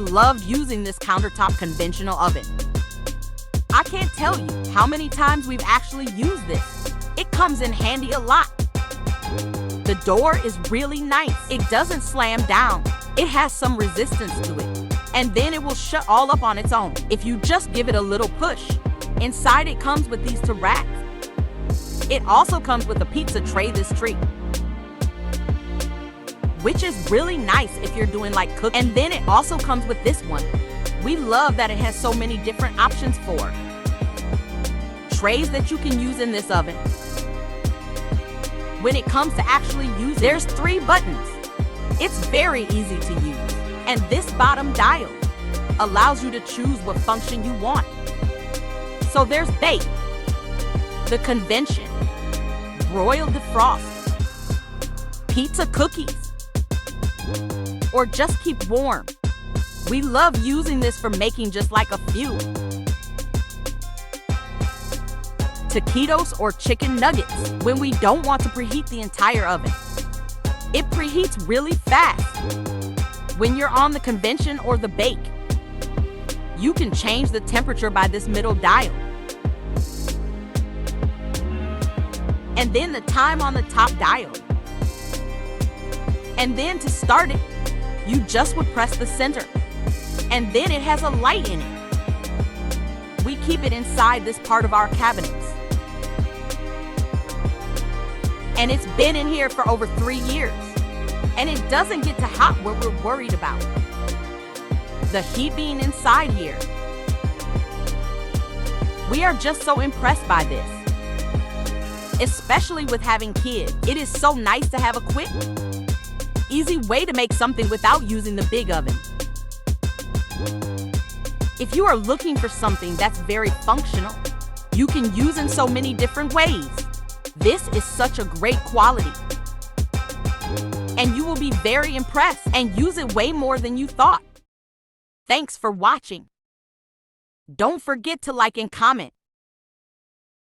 love using this countertop conventional oven. I can't tell you how many times we've actually used this. It comes in handy a lot. The door is really nice. It doesn't slam down. It has some resistance to it. And then it will shut all up on its own if you just give it a little push. Inside it comes with these two racks. It also comes with a pizza tray this tree, which is really nice if you're doing like cooking. And then it also comes with this one. We love that it has so many different options for trays that you can use in this oven. When it comes to actually using, there's 3 buttons. It's very easy to use. And this bottom dial allows you to choose what function you want. So there's bake, the convention, broil defrost, pizza cookies, or just keep warm. We love using this for making just like a few taquitos or chicken nuggets when we don't want to preheat the entire oven. It preheats really fast. When you're on the convention or the bake, you can change the temperature by this middle dial. And then the time on the top dial. And then to start it, you just would press the center. And then it has a light in it. We keep it inside this part of our cabinets. And it's been in here for over 3 years. And it doesn't get too hot where we're worried about the heat being inside here. We are just so impressed by this, especially with having kids. It is so nice to have a quick, easy way to make something without using the big oven. If you are looking for something that's very functional, you can use in so many different ways. This is such a great quality. And you will be very impressed and use it way more than you thought. Thanks for watching. Don't forget to like and comment.